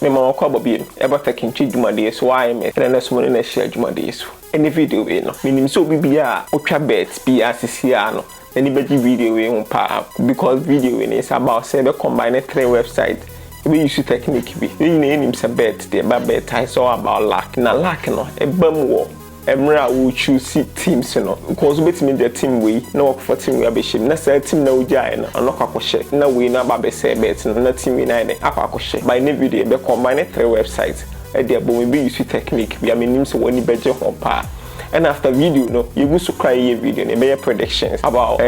me ma ko abobiem eba taking dwumade so why me na so mo na share dwumade so any video we no minim so bibia otwa bet bi asisi ano any beji video we ho pa because video we is about say be combine 3 websites we use technique bi you know enim say bet the bet I saw about luck na luck no ebam wo emra wo choose teams no because bet me the team we na work for team we abeshim na say team na ujai na kwakoshe na we na ba be say bet na team we na akwakoshe by any video be combine 3 websites e dey but we be use technique we menim say woni beje ho pa. And after video, no, you go to cry a video, and be predictions about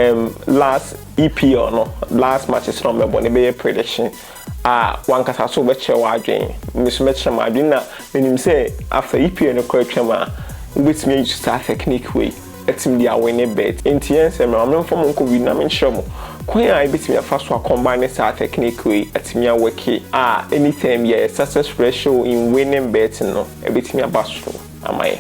last EP or no last matches no me be prediction. One kasa so be che wa adwen. Miss Metcha ma adwen na menim say after EP no cry twema, with me use start technique way. Etim dia win bet. Entience me am from nko wi na me nhyemo. Kwan a bit me afa so combine start technique way etim ya work anytime yeah success ratio in winning bet no e bit me abaso amaye.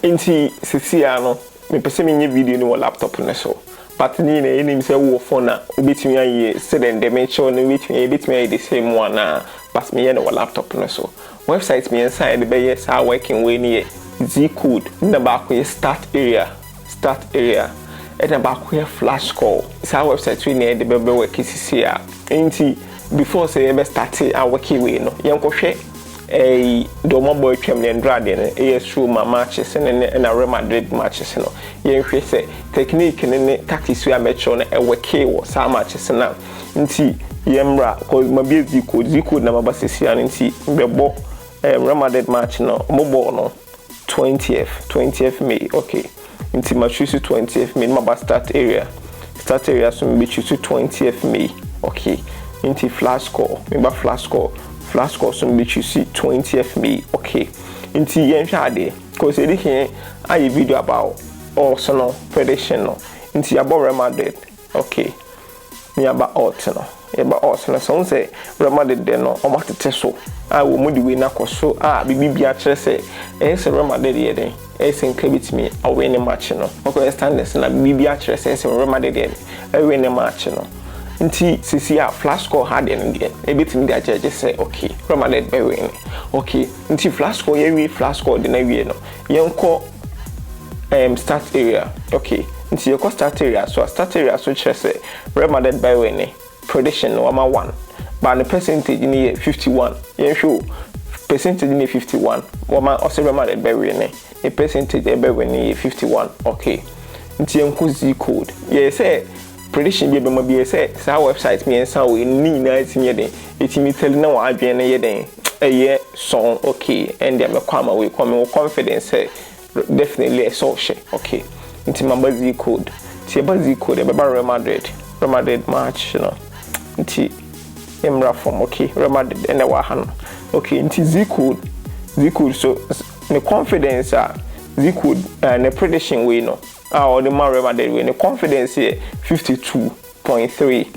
Inti sisi ano me pese me nye video no laptop ne so but ni na enim say wo phone na obetimi aye say dem dimension no betimi aye the same one na but me no laptop ne so website me inside be yes are working we ni Z code na ba ko start area e na ba ko flash call sa website we ni de be work sisi a inti before say be start a working we no yen ko hwe do mo boy twem ne ndrade ne ASU ma matches na Real Madrid matches no yen hwe say technique ne tactics we amateur na e work wo sa matches na nti yemra ko ma be Z code na maba sisi an nti mbebo Real Madrid match no mo bo no 20th May okay nti ma choose 20th May maba start area so me choose 20th May okay nti flash score so me choose 20th May okay nti yen hwade cause e dey ayi video about also no prediction no nti about Real Madrid okay me about odds no so say Real Madrid dey no o matete so wo mudi we na koso bibia kire say say Real Madrid dey den say nka bitimi a win the match no okay standards na bibia kire say Real Madrid dey win the match no nti sisi a flash score hard en dey e bitimi dey judge say okay Real Madrid be win okay nti flash score ye flash score dey na wie no yenko start area okay nti yenko start area so kire say Real Madrid be win prediction no 1 but the percentage ni 51 yen show percentage ni 51 wama o say Real Madrid be win the percentage be win 51 okay nti yenko Z code ye say prediction be ma be say sa website me ensa we ni na tinye den etimi tell na wa adwen na ye den eye song okay and dem kwama we come confidence definitely a so share okay nti mamba Z code ti ba Z code be ba Real Madrid match no nti emra from okay Real Madrid and wa han okay nti Z code so the confidence Z code and prediction we no or the Real Madrid win the confidence here 52.3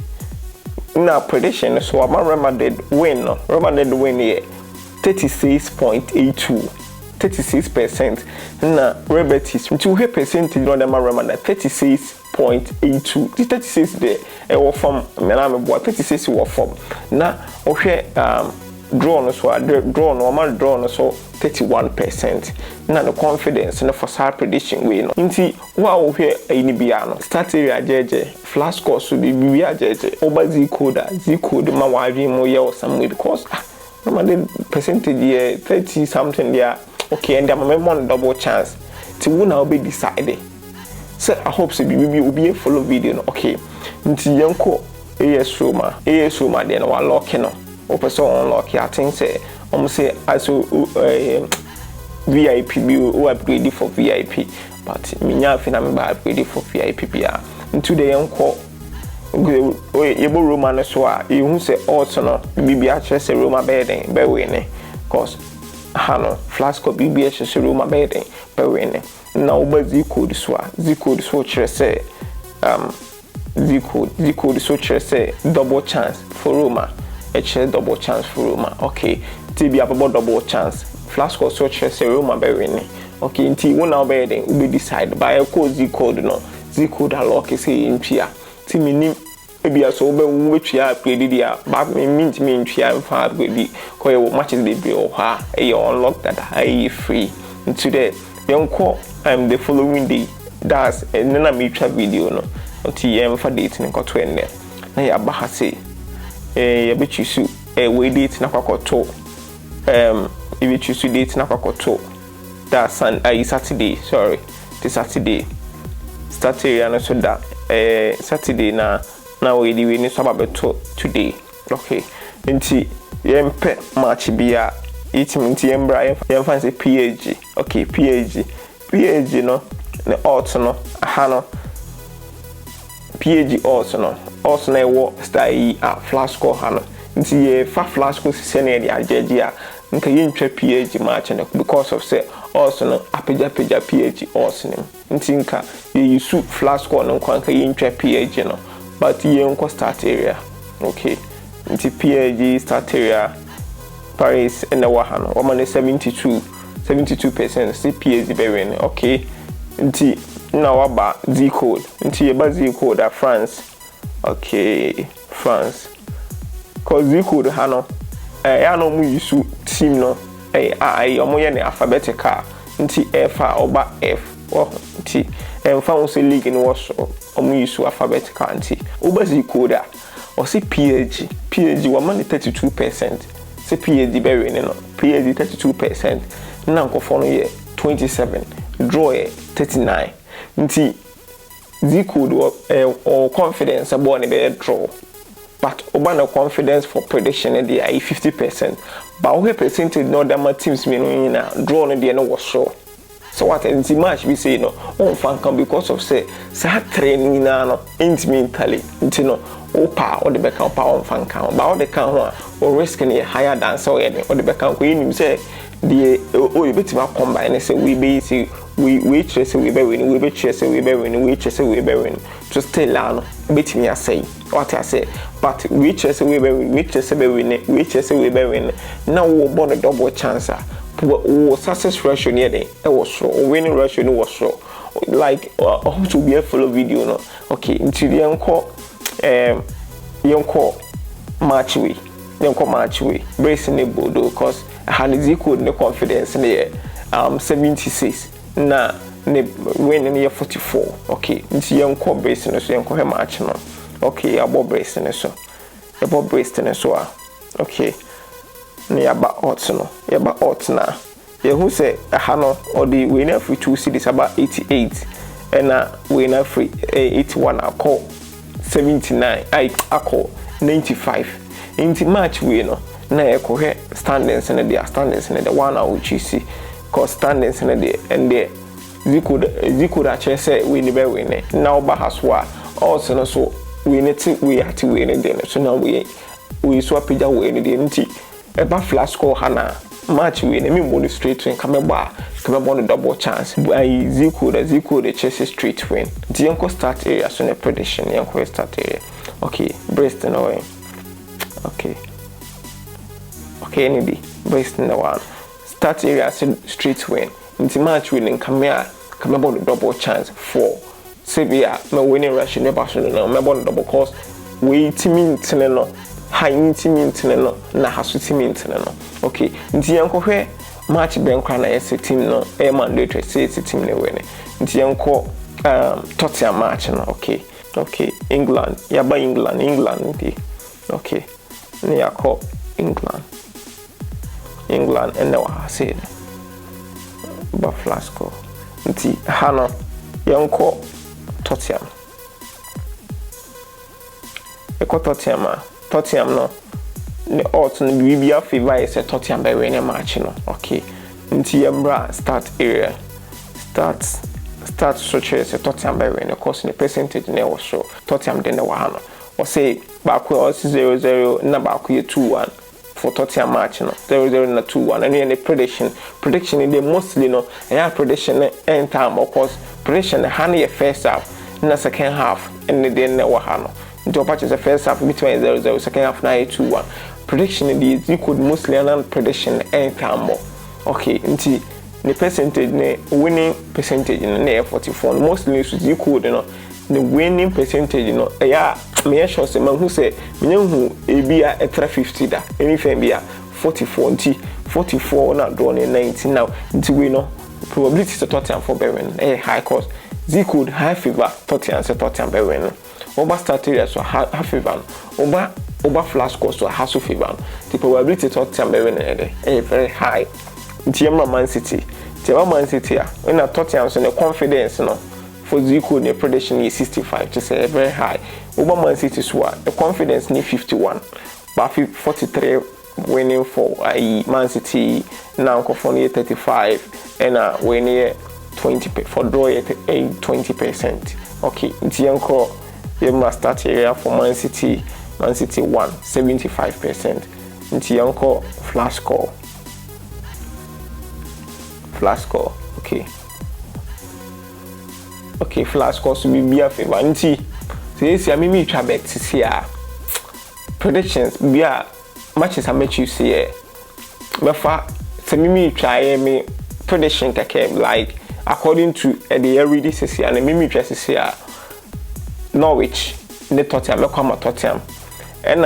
now prediction so Real Madrid win here 36.82 36% na rebetis to he percentage on the Real Madrid 36.82 the 36 there e wo form me na me boy 36 wo form na o hwe draw no so 31% na the confidence na for side prediction we no nti wa wo hwe ayini bia no start area jeje flash score so bi bia jeje oba Z code ma wa adwen mo ye o some because the percentage here 30 something there okay and I'm on double chance to win now be decided so I hope so will be a follow video no okay nti yanko AS Roma then wa lock no o person unlock I think say say also VIP be upgrade for VIP but minya fina me ba upgrade for VIP bia into the yanko yebo Roma no so a you say also no bibia kire say Roma be den be win cause hano flasco bibia kire Roma be den be win na oba Z code so kire say Z code so kire say double chance for Roma double chance for Roma okay tibia about double chance flasco so kire say Roma be win okay nti wo na obey den we decide by code z code no z code alloc say ntwia ti minim ebia so obe wo betwia upgrade dia ba me ntwia mfa upgrade ko ye matches dey be o ha e unlock that high free into the yonko the following day that's nna me twa video no until mfa date nko to enne na ya ba ha say ya be chisu we date na kwakoto if you choose date na kwakoto that's Saturday, sorry, this Saturday. Saturday and so that Saturday na we di we ni so ababeto today. Okay. Nti yempe match bia nti yembra yemfa say PAG. Okay, PAG no the odds no aha no PAG odds no e wo star yi flash score ha no nti ye fa flash score se na dey ajeje a nka yentwa PAG match no because of say also no apeja PAG also nim nti nka ye use flash score no nka yentwa PAG no but ye nko start area. Okay, nti PAG start area Paris and the wahano woman 72% see PAG be win. Okay, nti na waba Z code nti ye ba Z code at France. Okay, France cause Z code hano ya no mu use team no omo ye ne alphabetical nti F oba F nti emfa wo se league no so omo use alphabetical nti oba Z code o se PAG wo man 32% se PAG be win no PAG 32% na nkofo no ye 27 draw 39 nti Z code or confidence about the draw but oba na confidence for prediction e dey 50% but what percentage no other teams me no na draw no dey no was sure. So what in match we say no on fan can because of say training na no mentally nti no opa or the back up on fan can but the can or risk any higher than so or the back ko nim say the you betima combine say we be see we chase we be win we chase we be win we chase we be win to stay la no betimi say what I say but we chase we be win we chase we win we chase we be win now we born a double chance o success ratio near there it was so winning ratio no was so like I hope to be a follow video no. Okay, into the yanko match we bracing the bodo because I had the code no confidence in the 76 na ne win in year 44. Okay, into yanko bracing so yanko match no. Okay, about bracing so okay ne yaba odds no yaba odds na ye who say aha no or the winner free 2 cities about 88 and winner free 81 I call 79 I call 95 into match we no na e ko he standings in the one which you see cause standings in the and the zikood actually say we ni be win now ba haswa also no so we need to we have to win it so now we swap pija win it nti eba flash score hana match we na me money straight win come on double chance I zikood chase straight win the yanko start area so na prediction yanko start area. Okay, breast in away. Okay any day breast in the one start area straight win into match winning come on the double chance for severe my winning rush in the Barcelona me on double course we team no high team no na hasu team no. Okay, nti yanko hwe match ben kwa na yes team no e mandatory say team ne win nti yanko Tottenham match no. Okay England yaba England nti okay ne yakọ England and now I say ba Flasco nti hano yanko Tottenham Tottenham no ne odds no bibia favor is a Tottenham by win match no. Okay, nti yambra start area start structure is a Tottenham by win course the percentage ne was so Tottenham den wa hano or say back 0-0 na back 2-1 for Tottenham match no 0-0 na 2-1 and the prediction in the mostly no prediction end time of course prediction the first half na second half and then na wa hano into patch the first half between 0-0 second half na 2-1 prediction in the you could mostly and prediction end time. Okay, nti the percentage ne winning percentage no na 44 mostly so Z code no the winning percentage no yeah me sure say man who say me hu e bia etra 50 da anything bia 44 nti 44 na draw ne 19 now nti we no probability to Tottenham for Berwin high cost Z code high favor Tottenham say Tottenham Berwin over start area so high favor over flash cost so high favor the probability to Tottenham Berwin very high nti yamma Man City Man City when Tottenham so the confidence no for Z code the prediction is 65 just say very high over Man City so the confidence ni 51 but 43 winning for Man City now for 35 and winning 20 for draw 20%. Okay, nti yanko you must start area for Man City 1 75%. Nti yanko flash score. Okay, flash score so be a favor. Nti say me try bet see predictions be a matches I met you see mefa say me try me prediction keke like according to the already see and me try see Norwich ne Tottenham me Tottenham and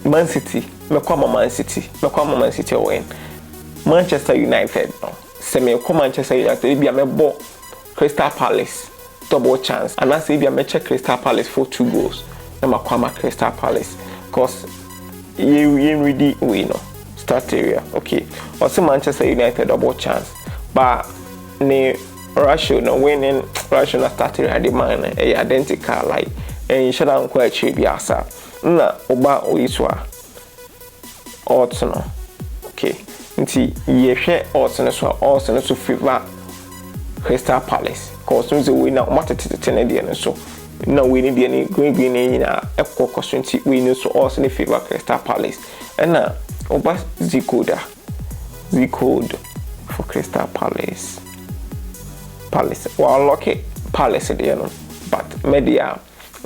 Man City me Man City win Manchester United no say me Manchester United be me bo Crystal Palace double chance and I say be me check Crystal Palace for 2 goals na ma Crystal Palace cause you really win no start area. Okay, also Manchester United double chance but ne Russia no winning Russia na start area the man identical like and should have quite cheap asa na oba oiswa odds no. Okay, nti ye hwe odds no so favor Crystal Palace cause no we na matete na dia no so na we need any green na ekko costinti we no so also in favor Crystal Palace and na oba Z code for Crystal Palace well lucky Palace there no but media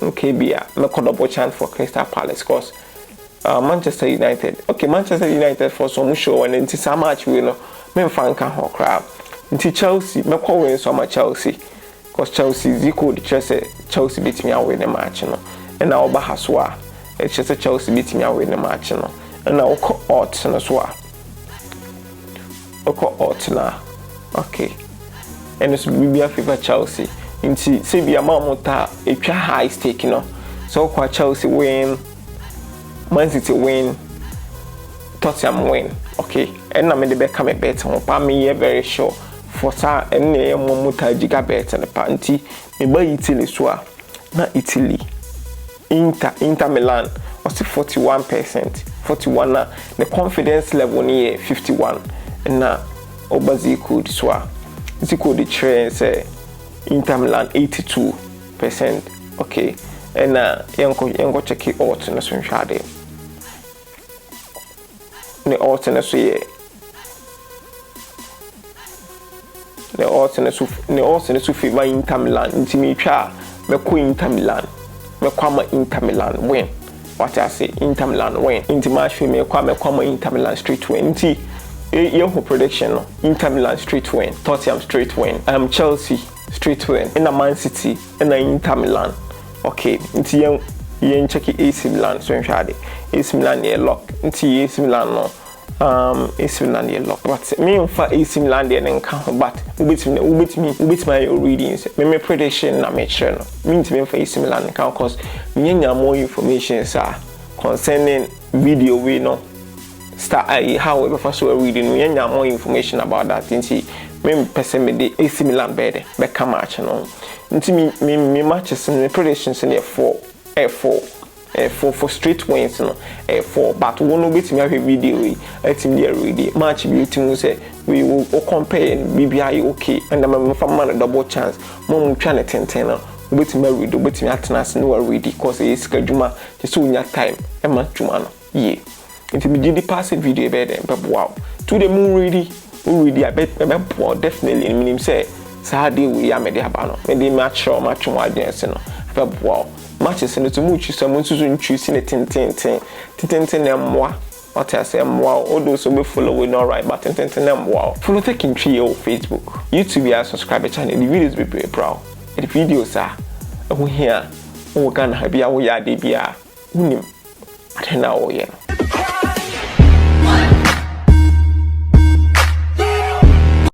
okay bia me double chance for Crystal Palace cause Manchester United for some show and into some match we no me fan kan ho crab into Chelsea me win some Chelsea cause Chelsea Z code Chelsea beat me away the match no and now oba haswa it's just Chelsea beat me away the match no and now odds no so odds na okay and it's be a favor Chelsea into say be a mamota a high stake no so kwa Chelsea win Man City win Tottenham win okay and na me dey come bet on pa me very sure for sa and ne mamota giga bet and panty me buy Italy so na Italy Inter Milan was 41% 41 na the confidence level near 51 and na obazi could so Z code train say Inter Milan 82%. Okay, and yango check it out na so nhade ne out na so ye ne out na so favor Inter Milan nti me twa me ko Inter Milan me kwama Inter Milan win what I say Inter Milan win nti match me kwama Inter Milan straight win nti your prediction no Inter Milan straight win Tottenham straight win Chelsea straight win in Man City and Inter Milan. Okay, nti yen check AC Milan so nhade AC Milan ye lock nti AC Milan no AC Milan ye lock but me mfa AC Milan dey nka but ubit my readings me prediction na me share no me nti me mfa AC Milan nka cause me nya more information sir concerning video we no start how we first were reading we nya more information about that nti me person me dey AC Milan be come match no nti me matches me predictions in 4 for straight wins no 4 but one no bit me have video we team dey ready match be team say we will compare BBI okay and me from man double chance mo twa na tenten no bit me read bit me atnas no ready cause e schedule just so nya time e ma tuma no yeah nti me di pass video be dem wow to the moon ready I bet definitely meaning say Saturday we are media bano. Me match or match more against no. Wow. Matches in the much someone to choose in a tin and moi. what I say wow all those who be following alright but them wow follow taking tree on Facebook YouTube ya subscribe channel the videos be very proud the videos are we here we can have ya we are dey bia unim atena wo ye